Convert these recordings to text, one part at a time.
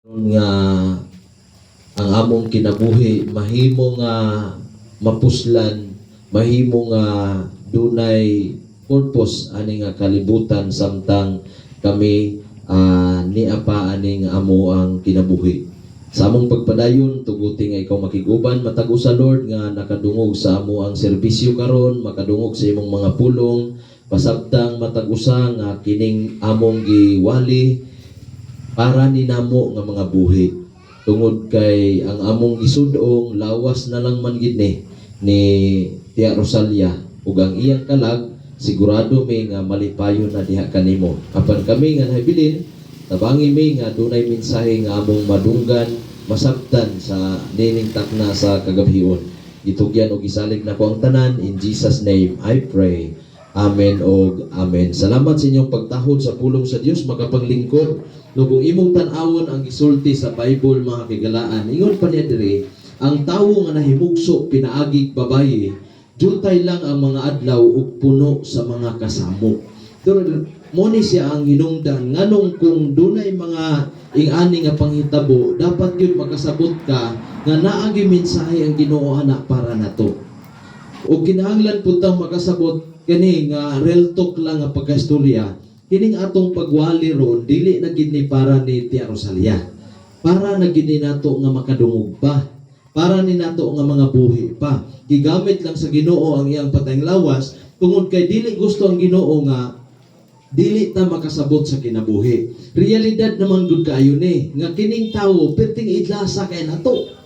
nga ang among kinabuhi mahimo nga mapuslan, mahimo nga dunay purpose ani nga kalibutan samtang kami niapa ani nga amo ang kinabuhi. Sa among pagpadayon tuguti nga ikaw makiguban matag usa Lord nga nakadungog sa amo ang serbisyo karon, makadungog sa imong mga pulong pasabtang matag usa nga kining among giwali para ni namo nga mga buhi tungod kay ang among gisudong lawas na lang man gid ni Tia Rosalia ug ang iyang kalag sigurado mi nga malipayon na diha kanimo apan kami nga nabilin tabangi mi nga dunay mensahe nga among madunggan masabtan sa nining takna sa kagabhion gitugyan og gisalig nako ang tanan in Jesus name I pray. Amen o amen. Salamat sa inyong pagtahod sa pulong sa Dios makapaglingkod. No kung imong tan-awon ang gisulti sa Bible mga kigalaan, ingon pa niya diri, ang tawo nga nahimugso pinaagig babaye, jutay lang ang mga adlaw ug puno sa mga kasamo. Pero mo ni siya ang hinungdan nganong kung dunay mga ing-ani nga panghitabo, dapat gyud makasabot ka nga naa gyud mensahe ang Ginoo ana para nato. O kinahanglan puntang makasabot kani nga real talk lang nga pagkastorya kining atong pagwali ron dili na gid ni para ni Tia Rosalia para na gid ni nato nga makadungog pa para ni nato nga mga buhi pa gigamit lang sa Ginoo ang iyang patayng lawas tungod kay dili gusto ang Ginoo nga dili ta makasabot sa kinabuhi. Realidad naman gud kaayo ni nga kining tawo perting idlasa kay nato.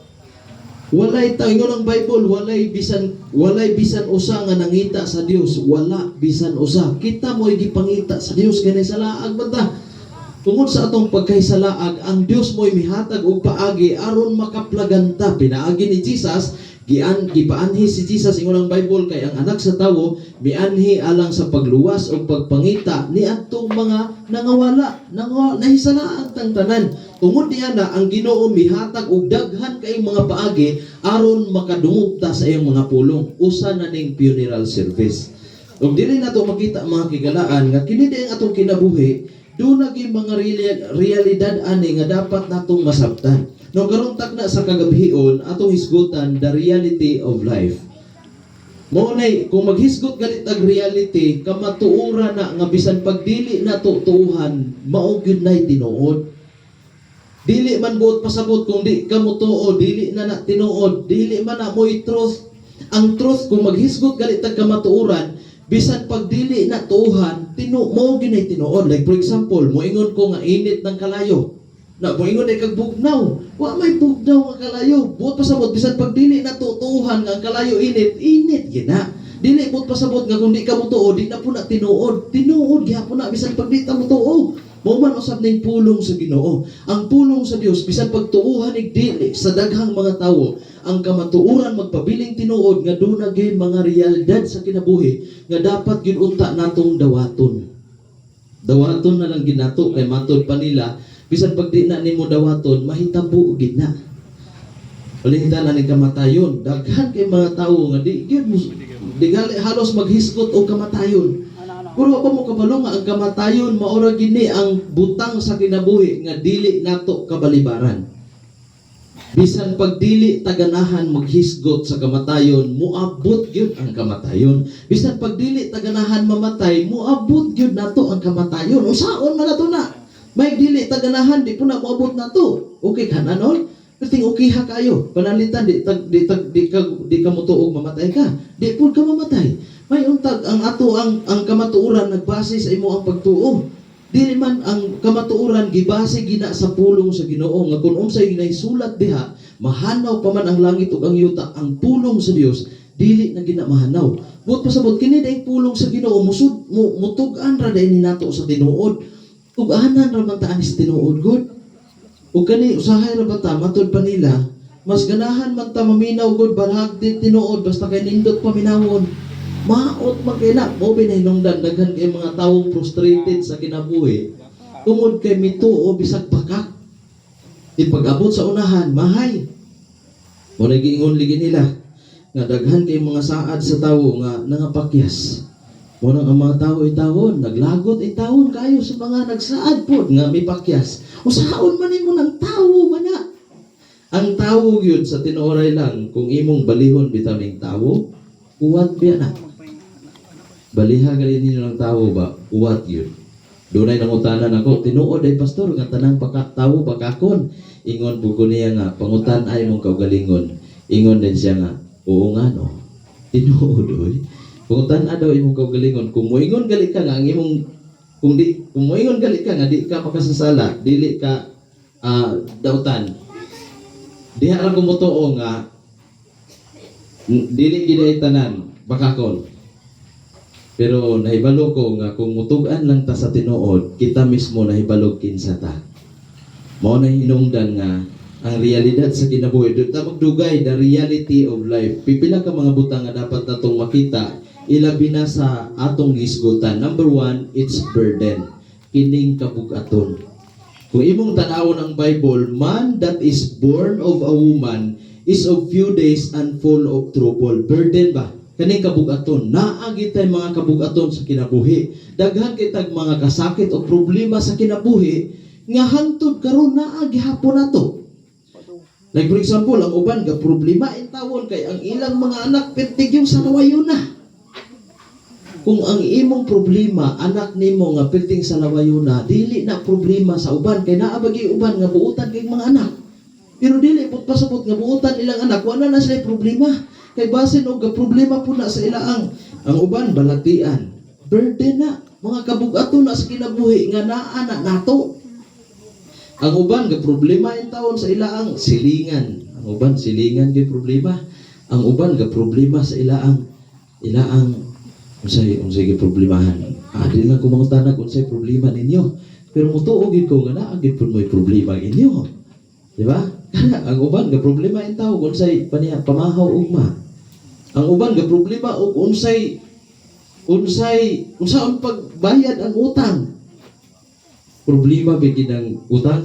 Walay ingon ang Bible, walay bisan usa nga nangita sa Dios, wala bisan usa. Kita mo'y gipangita sa Dios kanay sa laag banta. Tungod sa atong pagkahisalaag, ang Dios mo'y mihatag og paagi aron makaplaganta. Pinaagi ni Jesus, gipaanhi si Jesus ingon ang Bible kay ang anak sa tawo mianhi alang sa pagluwas o pagpangita ni adtong mga nangawala nahisalaag tang tanan. Tungod diha na ang Ginoo mihatag og daghan kay mga paagi aron makadungog ta sa iyang mga pulong. Usa na ning funeral service. Ug dili nato makita mga kigalaan nga kini di ang atong kinabuhi, dunay mga realidad ani nga dapat natong masabtan. No karon takna sa kagabhion atong hisgutan the reality of life. Mao nay kung maghisgot galit ag reality kamatuura na nga bisan pagdili nato tuuhan mao gyud nay tinuod. Dili man buot pasabot kung di ka mo tuod, dili na tinuod, dili man na mo'y truth. Ang truth kung maghisgot galit ag kamatuuran bisan pagdili na tuuhan mao gyud nay tinuod. Like for example, moingon ko nga init ng kalayo. Na moingon ay kag bugnaw. Wa may bugnaw nga kalayo. Buot pasabot bisan pagdili na tuuhan nga ang kalayo init gina. Dili buot pasabot nga kung di ka mo tuod, di na po na tinuod. Tinuod gyapon na bisan pag di ta mo tuod. Mao man usab ning pulong sa Ginoo. Ang pulong sa Dios bisan pagtuuhan ig dili sa daghang mga tawo, ang kamatuoran magpabiling tinuod nga dunay gyud mga realidad sa kinabuhi nga dapat gyud unta natong dawaton. Dawaton na lang ginato kay matod pa nila bisan pag di na nimo dawaton mahitabo gid na. Ulitan ani kamatayon, daghan kay mga tawo nga di gyud di gali halos maghisgot og kamatayon. Pero ba mo kabalo nga ang kamatayon maura gini ang butang sa kinabuhi nga dili nato kabalibaran. Bisan pag dili taganahan maghisgot sa kamatayon, muabot gyud ang kamatayon. Bisan pag dili taganahan mamatay, muabot gyud nato ang kamatayon. Usaon man nato na. May dili taganahan di po na moabot nato. Okay ka na non? Perting okay ha kayo. Panalitan di ka mutuog mamatay ka. Di po ka mamatay. May untag ang ato ang kamatuoran nagbase sa imo ang pagtuo. Dili man ang kamatuoran gibase gina sa pulong sa Ginoo nga kun unsay ginahisulat diha mahanaw pa man ang langit ug ang yuta, ang pulong sa Dios dili na gina mahanaw. Buot pasabot kini daing pulong sa Ginoo mutug-an ra dayon ni nato sa tinuod. Tug-anan ra man ta ani sa tinuod gud. Ug kani usahay ra bata matud pa nila mas ganahan man ta maminaw gud barhag di tinuod basta kay nindot paminawon. Maot magkina mo binahinungdan daghan kay mga tawo frustrated sa kinabuhi tungod kay mituo bisag pakak ipag-abot sa unahan mahay mo nagiingon ligi nila nga daghan kay mga saad sa tawo nga nangapakyas Munang ang mga tao itawon, naglagot itawon kayo sa mga nagsaad po nga may pakyas. Usaon man mo ng tao mana. Ang tao yun sa tinuoray lang, kung imong balihon bitaming tao, uwat biya na. Baliha gali ninyo ng tao ba? Uwat yun. Doon ay nangutanan ako, tinuod ay pastor, nga tanang tao bakakon. Ingon po ko niya nga, pangutan ay mong kaugalingon. Ingon din siya nga, oo nga no. Tinuod oy. Pangutan daw imong kaugalingon. Kung moingon gali ka nga, ang imong, kung moingon gali ka nga, di ka makasasala, dili ka dautan. Diha lang kumutuo nga, dili giday tanan, bakakon. Pero nahibalo ko nga kung mutugan lang ta sa tinuod, kita mismo nahibalog kinsa ta. Mao na hinungdan nga ang realidad sa kinabuhi. Doon ta magdugay the reality of life. Pipila ka mga butang nga dapat natong makita, ilabi na sa atong gisgutan. Number 1, it's burden. Kining kabugaton. Kung imong tanawon ang Bible, man that is born of a woman is of few days and full of trouble. Burden ba? Kaning kabugaton, naagi tay mga kabugaton sa kinabuhi. Daghan kay tag mga kasakit o problema sa kinabuhi nga hangtod karon naagi hapon nato. Like for example, ang uban ga problema in tawon kay ang ilang mga anak pertig yung sa nawayon na. Kung ang imong problema anak nimo nga perting sa nawayon na, dili na problema sa uban kay naabagi uban nga buutan kay mga anak. Pero dili pud pasabot nga buutan ilang anak, wala na sila problema. Kay basin og problema po na sa ilaang ang uban balatian. Burden na mga kabugaton na sa kinabuhi nga naa na nato. Ang uban ga problema in taon sa ilaang silingan. Ang uban silingan gyud problema. Ang uban ga problema sa ilaang unsay gyud problemahan. Di lang ko mangutanag unsay problema ninyo. Pero mutuo gyud ko nga naa gyud pud moy problema inyo. Di ba? Kana ang uban ga problema in taon unsay paniya pamahaw ugma. Ang uban ga problema og unsaon pagbayad ang utang. Problema bigid ang utang.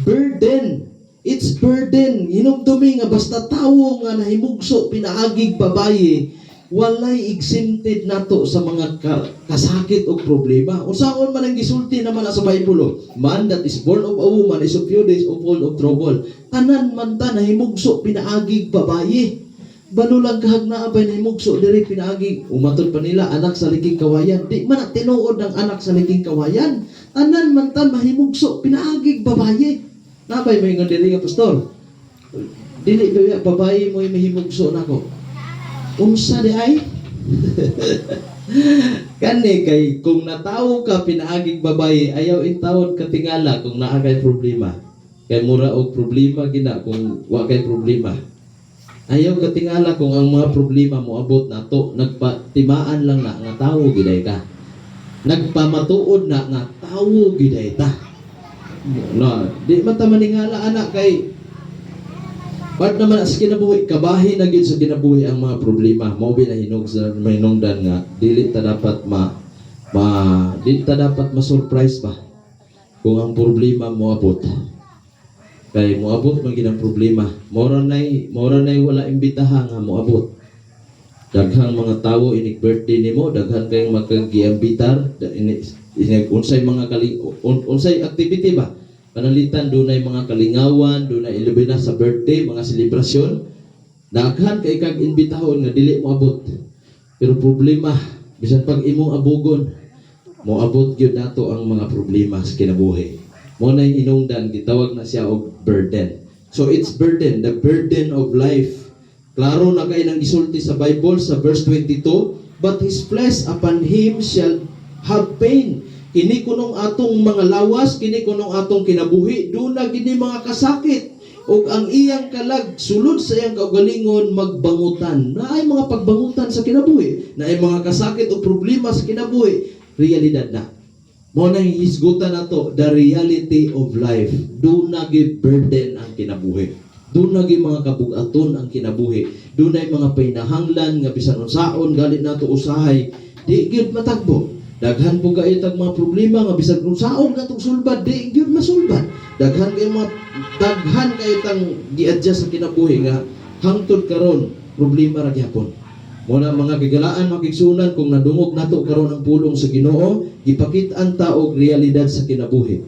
Burden. It's burden. Hinumdumi nga basta tawo nga nahimugso pinaagig babaye, walay exempted nato sa mga kasakit o problema. Unsaon man ang gisulti naman sa Bible, man that is born of a woman is of few days of full of trouble. Tanan man ta nahimugso pinaagig babaye. Balo lang kahagna abay nahimugso diri pinaagig. Umatod pa nila anak sa liking kawayan. Di man tinuod ang anak sa liking kawayan. Tanan man ta mahimugso pinaagig babaye. Nabay may ngon diri nga pastor. Dili ba babaye mo mahimugso nako. Unsa di ay? Kani kay kung natawo ka pinaagig babaye, ayaw intawon ka tingala kung naa kay problema. Kay mura og problema gina kung wa kay problema. Ayaw ka tingala kung ang mga problema mo abot na to, nagpatimaan lang na nga tawo giday ka. Nagpamatuod na nga tawo giday ta. No, di man ta maningala anak kay part naman sa kinabuhi, kabahin na gid sa kinabuhi ang mga problema. Mao binahinog sa mahinungdan nga dili ta dapat dili ta dapat ma-surprise ba kung ang problema mo abot. Kay moabot man gid ang problema. Mora nay wala imbitahan nga moabot. Daghang mga tawo inig birthday nimo, daghan kayong makagiambitar, unsay mga unsay activity ba? Panalitan dunay mga kalingawan, dunay ilabi na sa birthday, mga selebrasyon. Daghan kay kag imbitahon nga dili moabot. Pero problema, bisan pag imong abugon, moabot gyud nato ang mga problema sa kinabuhi. Mo na inungdan, gitawag na siya og burden. So it's burden, the burden of life. Klaro na kay nang gisulti sa Bible sa verse 22, but his flesh upon him shall have pain. Kini kunong atong mga lawas, kini kunong atong kinabuhi, doon na gini mga kasakit. O ang iyang kalag, sulod sa iyang kaugalingon, magbangutan. Na ay mga pagbangutan sa kinabuhi, na ay mga kasakit o problema sa kinabuhi, realidad na. Mo na hisgutan nato the reality of life. Do na give burden ang kinabuhi. Do na give mga kabugaton ang kinabuhi. Do na mga painahanglan nga bisan unsaon galit nato usahay, di gyud matagbo. Daghan po kayo tag mga problema nga bisan unsaon natong sulbad, di gyud masulbad. Daghan kayo tang gi-adjust sa kinabuhi nga hangtod karon problema ra gyapon. Muna mga kigalaan, makigsunan kung nadungog nato karon ang pulong sa Ginoo, gipakit-an ta og realidad sa kinabuhi.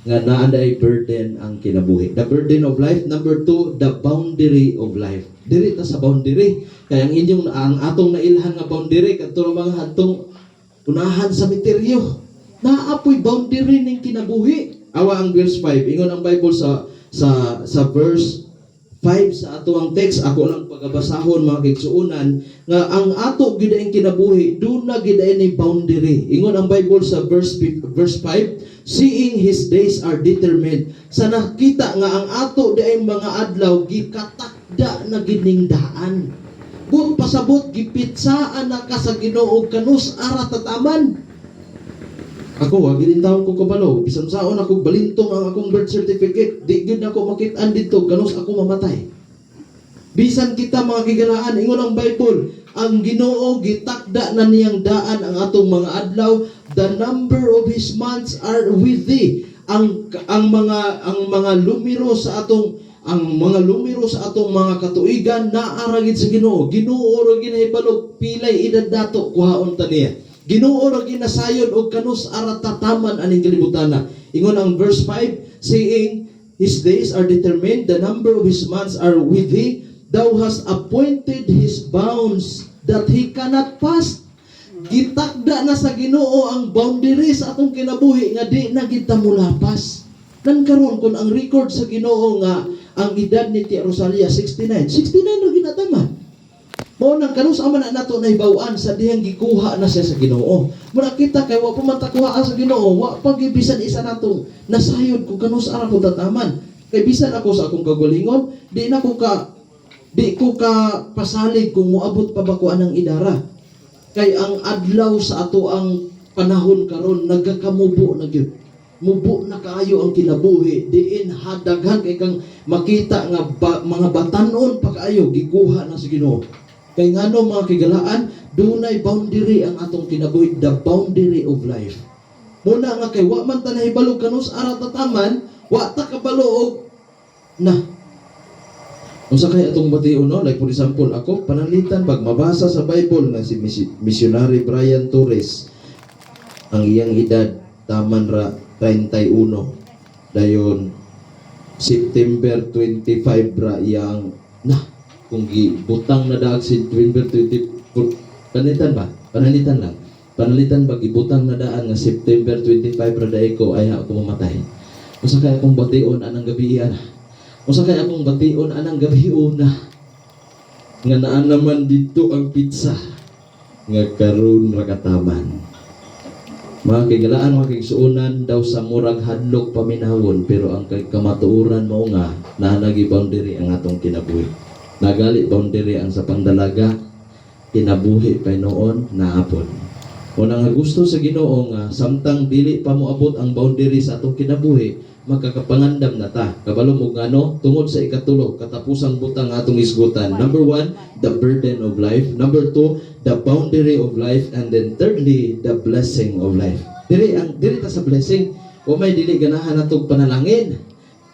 Nga naa ay burden ang kinabuhi. The burden of life. Number 2, the boundary of life. Diri ta sa boundary. Kaya ang atong nailhan nga boundary kadto mga hatong unahan sa meteryo. Naapoy boundary ning kinabuhi. Awa ang verse 5. Ingon ang Bible sa verse 5 sa ato ang text, ako lang pagabasahon mga kigsuunan, nga ang ato gidaing kinabuhi do na gidaing ni boundary. Ingon ang Bible sa verse 5, seeing his days are determined. Sa nakita nga ang ato diay mga adlaw gikatakda na giningdaan. But pasabot gipitsaan na ka sa Ginoo kanus ara tataman. Ako, wag ginintaon ko kabalo. Bisan saon ako balintong ang akong birth certificate. Di gid ako makitaan dito. Ganus ako mamatay. Bisan kita mga kigalaan, ingon ang Bible, ang Ginoo gitakda na niyang daan ang atong mga adlaw. The number of his months are with thee. Ang mga lumiro sa atong mga katuigan naaragid sa Ginoo. Ginoo ra ginahibalog pilay edad dato kuhaon ta niya. Ginoo ra ginasayod og kanus ara tataman aning kalibutana. Ingon ang verse 5, saying, his days are determined, the number of his months are with thee. Thou hast appointed his bounds that he cannot pass. Gitakda na sa Ginoo ang boundary sa atong kinabuhi nga di na kita mulapas. Nan karon kun ang record sa Ginoo nga ang edad ni Tia Rosalia 69 ra ginataman. Mao nang kanus aman na nato nahibaw-an sa dihang gikuha na siya sa Ginoo. Mura kita kay wa pa man takuha sa Ginoo, wa pa gibisan isa nato nasayod kung kanus ara ko tataman. Kay bisan ako sa akong kagalingon, di ko ka pasalig kung moabot pa ba ko anang idara. Kay ang adlaw sa ato ang panahon karon nagakamubo na gyud. Mubo na kaayo ang kinabuhi, diin hadaghan kay kang makita nga mga batanon pa kaayo gikuha na sa Ginoo. Kay ngano mga kigalaan, dunay boundary ang atong kinabuhi, the boundary of life. Muna nga kay wa man ta nahibalo kanus ara tataman, wa ta kabalo og na. Unsa kay atong bation no? Like for example, ako panalitan pag mabasa sa Bible nga si missionary Brian Torres, ang iyang edad taman ra 31. Dayon September 25 ra iyang na kung gibutang na daag si September 24 panalitan ba gibutang na daan nga September 25 ra daay ko ay ako mamatay. Usa kay akong bation anang gabi ana. Usa kay akong bation anang gabi una nga naa naman dito ang pizza nga karon ra kataman. Mga kigalaan, mga kigsuunan daw sa murag hadlok paminawon, pero ang kamatuoran mao nga nahanagi boundary ang atong kinabuhi. Nagali boundary ang sa pandalaga, kinabuhi pa noon naapon. Una nga gusto sa Ginoo nga samtang dili pa moabot ang boundary sa atong kinabuhi, makakapangandam na ta. Kabalo mo ngano tungod sa ikatulo katapusang butang atong isgutan. Number 1, the burden of life. Number 2, the boundary of life, and then thirdly, the blessing of life. Dili ta sa blessing, o may dili ganahan natog panalangin.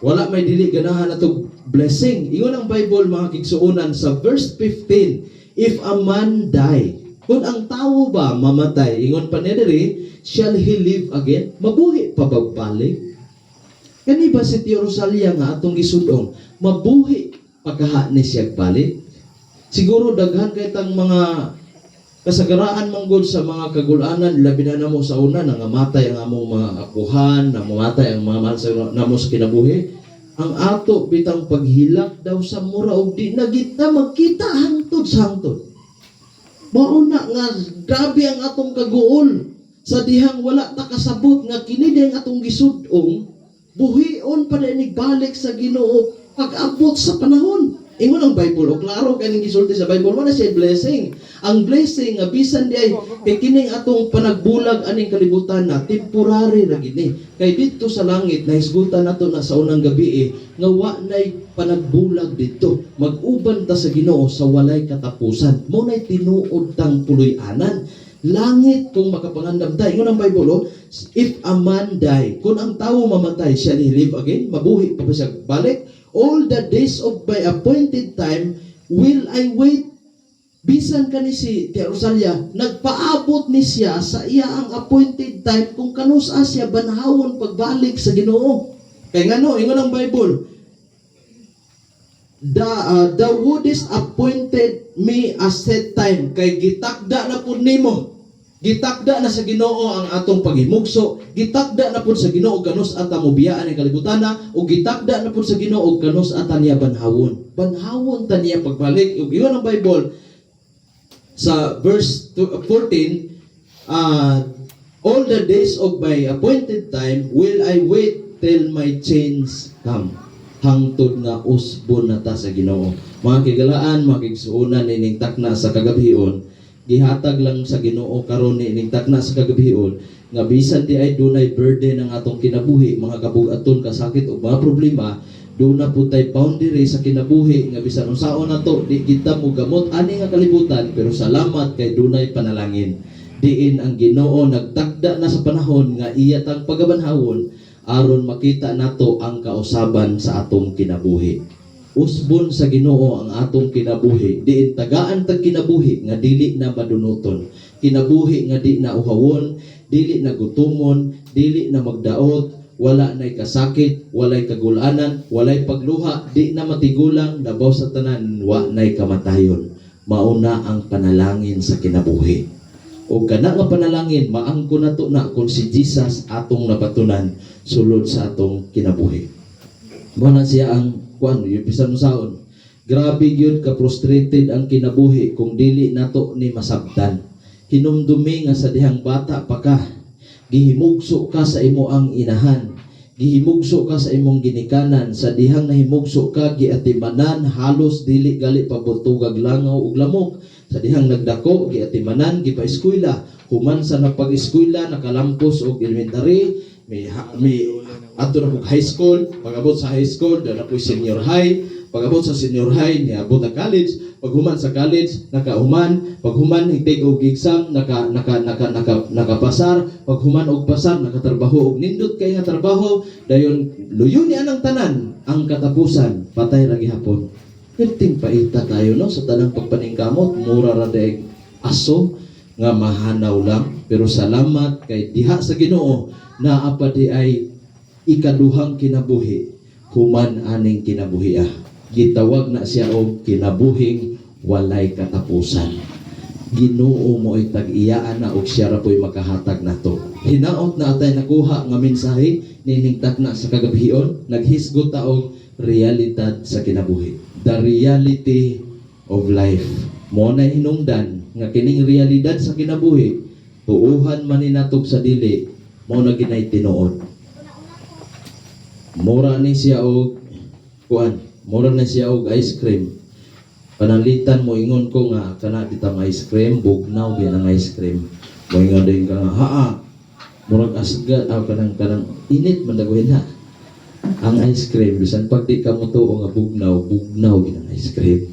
Wala may dili ganahan natog blessing. Ingon ang Bible mga kigsuunan sa verse 15, if a man die, kung ang tao ba mamatay, ingon pa niya diri, shall he live again? Mabuhi pa bagbalik? Kani ba si Tia Rosalia nga atong gisudong, mabuhi pagkaha ni siya balik? Siguro daghan kay tang mga kasagaraan manggod sa mga kagulanan, labi na namo sa una nangamatay ang among mga apuhan, namamatay ang mga mahal sa namo sa kinabuhi. Ang ato bitang paghilak daw sa mura og di na kita magkita hangtod sa hangtod. Mao na nga grabe ang atong kaguol sa dihang wala ta kasabot nga kini dihang atong gisudong buhion pa din balik sa Ginoo pag-abot sa panahon. Ingon ang Bible, o klaro kaning gisulti sa Bible, wala siya blessing. Ang blessing nga bisan di ay kay kining atong panagbulag aning kalibutan na temporary ra gini. Kay dito sa langit nahisgutan nato na sa unang gabi nga wa nay panagbulag dito. Mag-uban ta sa Ginoo sa walay katapusan. Mo nay tinuod tang puloy-anan. Langit kung makapangandam tayo. Ingon ang Bible, if a man die, kung ang tao mamatay, shall he live again? Mabuhi pa ba siya balik? All the days of my appointed time will I wait bisan kani si Tia Rosalia, nagpaabot ni siya sa iya ang appointed time kung kanusa siya banahawon pagbalik sa Ginoo. Kay ngano, ingon ang Bible, the wouldest appointed me a set time, kay gitakda na pud nimo. Gitakda na sa Ginoo ang atong paghimugso, gitakda na pud sa Ginoo kanus ata mo biyaan ang kalibutana, o gitakda na pud sa Ginoo kanus ata niya banhawon. Banhawon ta niya pagbalik. Ug ingon ang Bible sa verse 14, all the days of my appointed time will I wait till my change come. Hangtod nga usbon na ta sa Ginoo. Mga kigalaan, mga kigsuunan ining takna sa kagabhion, gihatag lang sa Ginoo karon ining takna sa kagabhion nga bisan di ay dunay burden ang atong kinabuhi, mga kabug-aton, kasakit o mga problema, doon na po tayo boundary sa kinabuhi nga bisan unsaon nato di kita mo gamot ani nga kalibutan, pero salamat kay dunay panalangin. Diin ang Ginoo nagtakda na sa panahon nga iya tang pagabanhawon aron makita nato ang kausaban sa atong kinabuhi. Usbon sa Ginoo ang atong kinabuhi, diin tagaan tag kinabuhi nga dili na madunoton, kinabuhi nga di na uhawon, dili na gutumon, dili na magdaot, wala na'y kasakit, walay kagulanan, walay pagluha, di na matigulang, nabaw sa tanan, wa na'y kamatayon. Mauna ang panalangin sa kinabuhi. O kana nga panalangin, maangko na to na kung si Jesus atong napatunan sulod sa atong kinabuhi. Muna siya ang kuan, yung bisan saon. Grabe yun ka frustrated ang kinabuhi kung dili nato ni masabtan. Hinumdumi nga sa dihang bata pa ka, gihimugso ka sa imo ang inahan, gihimugso ka sa imong ginikanan, sa dihang nahimugso ka giatimanan, halos dili gali pabutugag langaw ug lamok, sa dihang nagdako giatimanan, gipaeskwela, human sa napag-eskwela nakalampos og elementary, may adto na pug high school, pag-abot sa high school dala po senior high, pag-abot sa senior high niabot na college, paghuman sa college nakahuman, paghuman higtay og exam nakapasar, paghuman og pasar nakatrabaho og nindot kay nga trabaho, dayon luyo ni anang tanan ang katapusan patay ra gihapon. Perting paita tayo no sa tanang pagpaningkamot, mura ra daig aso nga mahanaw lang, pero salamat kay diha sa Ginoo naa pa di ay ikaduhang kinabuhi human aning kinabuhi. Gitawag na siya og kinabuhing walay katapusan. Ginoo mo ay tag-iyaan na og siya ra po'y makahatag nato. Hinaot na atay nakuha nga mensahe nining takna sa kagabhion, naghisgot ta og realidad sa kinabuhi. The reality of life. Mo na hinungdan nga kining realidad sa kinabuhi, tuuhan man ni natog sa dili, mo na ginay tinuod. Mura ni siya og kuan, mura na siya og ice cream. Panalitan mo ingon ko nga kana bitang ice cream, bugnaw gyud ang ice cream. Mo ingon din ka nga haa. Murag asga kanang init man daguhin ha. Ang ice cream bisan pag di ka mo tuo nga bugnaw gyud ang ice cream.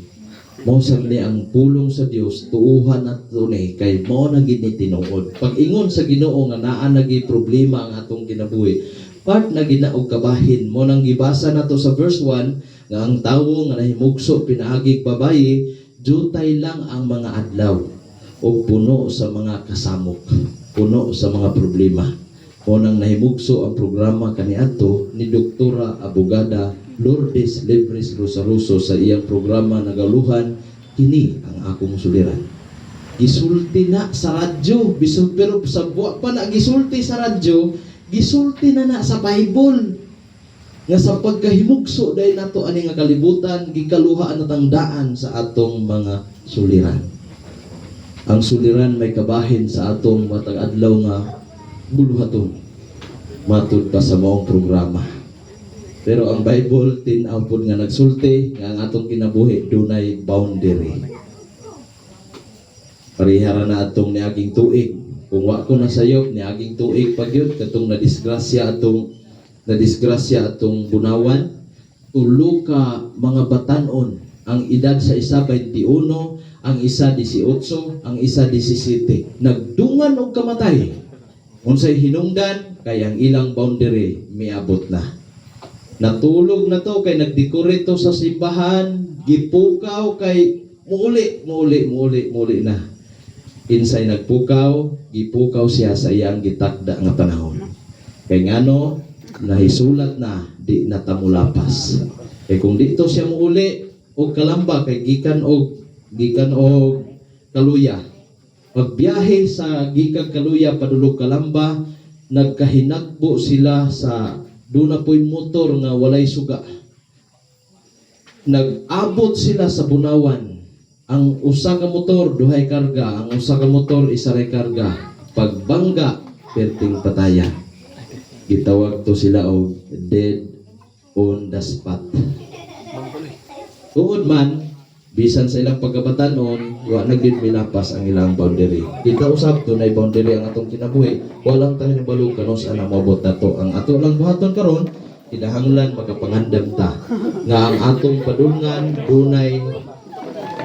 Mao sad ni ang pulong sa Dios tuuhan nato ni kay mao na gid ni tinuod. Pag ingon sa Ginoo nga naa na gid problema ang atong kinabuhi, part na ginaog kabahin mo nang gibasa nato sa verse 1 nga ang tawo nga nahimugso pinaagig babayi, jutay lang ang mga adlaw o puno sa mga kasamok, puno sa mga problema. Mo nang nahimugso ang programa kaniadto ni Doktora Abogada Lourdes Libres Rosaruso sa iyang programa nagaluhan, kini ang akong suliran. Gisulti na sa radyo, bisan pero sa buwa pa na gisulti sa radyo, gisulti na sa Bible. Nga sa pagkahimugso dahil nato ani nga kalibutan, gikaluhaan natang daan sa atong mga suliran. Ang suliran may kabahin sa atong matag adlaw nga buluhaton. Matud pa sa maong programa. Pero ang Bible tin-aw pod nga nagsulti nga ang atong kinabuhi dunay boundary. Parihara na atong niaging tuig. Kung wa ko nasayop niaging tuig pagyud katong nadisgrasya atong bunawan, tulo ka mga batanon. Ang edad sa isa 21, ang isa 18, ang isa 17. Nagdungan og kamatay. Unsay hinungdan kay ang ilang boundary miabot na. Natulog na to kay nagdekorito sa simbahan, gipukaw kay muuli na. Insay nagpukaw, gipukaw siya sa iyang gitakda nga panahon. Kay ngano nahisulat na di natamulapas. Kay kung dito siya muuli og kalamba kay gikan og Kaluya. Pagbiyahe sa gikan Kaluya padulog Kalamba, nagkahinagbo sila sa duna po'y motor nga walay suga. Nag-abot sila sa Bunawan. Ang usa ka motor duhay karga, ang usa ka motor isa ray karga. Pagbangga perting pataya. Gitawag to sila og dead on the spot. Tuod man bisan sa ilang pagkabatanon, wa na gid milapas ang ilang boundary. Kita usab to na boundary ang atong kinabuhi. Walang tayo nabalo kanos ana moabot nato. Ang ato lang buhaton karon kinahanglan magapangandam ta nga ang atong padulngan dunay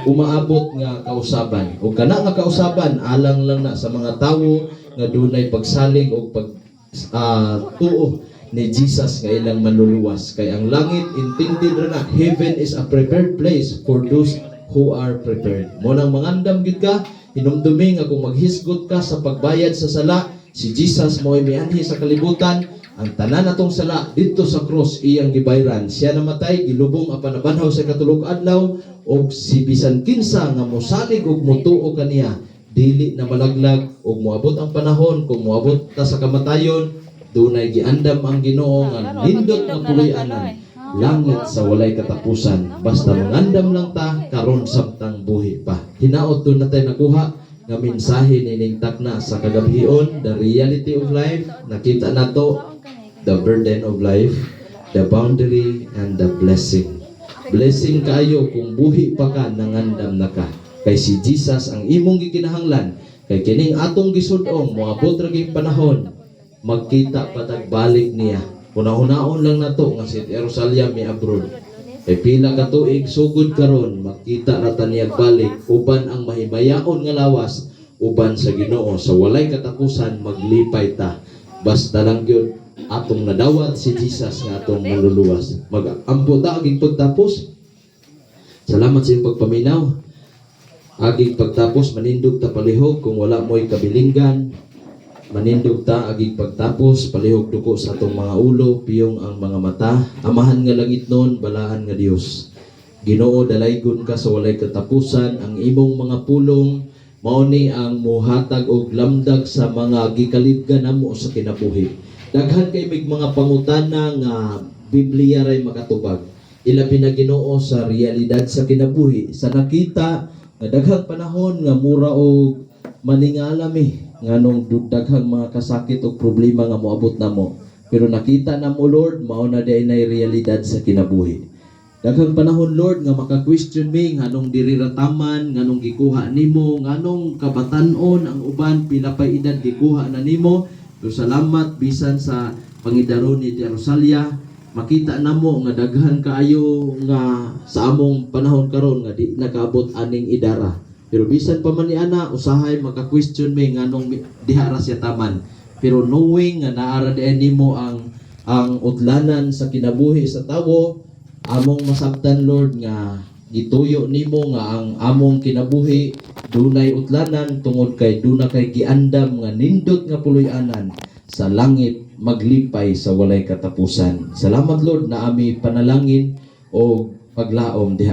umaabot nga kausaban. O kana nga kausaban alang lang na sa mga tawo nga dunay pagsalig o tuo ni Jesus nga ilang manluluwas. Kay ang langit intindi ra na heaven is a prepared place for those who are prepared. Mo nang mangandam gid ka hinumdumi nga kung maghisgot ka sa pagbayad sa sala, si Jesus mo'y mianhi sa kalibutan. Ang tanan natong sala dito sa cross iyang gibayran. Siya namatay, gilubong apan nabanhaw sa katulog adlaw, og si bisan kinsa nga mosalig og motuo kaniya dili na malaglag og moabot ang panahon kung moabot ta sa kamatayon, dunay giandam ang Ginoo nga nindot nga puloy-anan, langit sa walay katapusan. Basta mangandam lang ta karon sabtang buhi pa. Hinaot to na tayo nakuha nga mensahe nining takna sa kagabion, the reality of life. Nakita nato the burden of life, the boundary, and the blessing. Blessing kayo kung buhi pa ka, nangandam na ka. Kay si Jesus ang imong gikinahanglan. Kay kining atong gisudong, moabot ra gyud panahon, magkita patagbalik niya. Una-unaon lang nato nga si Jerusalem mi abroad. Kay pila ka tuig sugod karon, makita ra ta niya balik uban ang mahimayaon nga lawas uban sa Ginoo sa walay katapusan maglipay ta. Basta lang gyud atong nadawat si Jesus nga atong maluluwas. Mag-ampo ta aging pagtapos. Salamat sa iyong pagpaminaw. Aging pagtapos manindog ta palihog kung wala mo'y kabilinggan. Manindog ta aging pagtapos palihog duko sa atong mga ulo, piyong ang mga mata. Amahan nga langit nun, balaan nga Dios. Ginoo dalaygon ka sa walay katapusan, ang imong mga pulong mao ni ang muhatag og lamdag sa mga gikalidgan namo sa kinabuhi. Daghan kay mig mga pangutana nga Biblia ray makatubag. Ilabi na Ginoo sa realidad sa kinabuhi. Sa nakita nga daghang panahon nga mura og maningalami nganong daghang mga kasakit o problema nga moabot namo. Pero nakita na mo Lord, mao na day nay realidad sa kinabuhi. Daghang panahon Lord nga maka-question me nganong diri ra taman, nganong gikuha nimo, nganong kabatan-on ang uban pila pa edad gikuha na nimo. So salamat bisan sa pangidaron ni Jerusalem, makita namo nga daghan kaayo nga sa among panahon karon nga di nakaabot aning idara. Pero bisan pa man ni ana usahay maka-question me nganong diha ra siya taman. Pero knowing nga naara diay nimo ang utlanan sa kinabuhi sa tawo, among masabtan Lord nga gituyo nimo nga ang among kinabuhi dunay utlanan tungod kay duna kay giandam nga nindot nga puloy-anan sa langit maglipay sa walay katapusan. Salamat Lord na ami panalangin o paglaom diha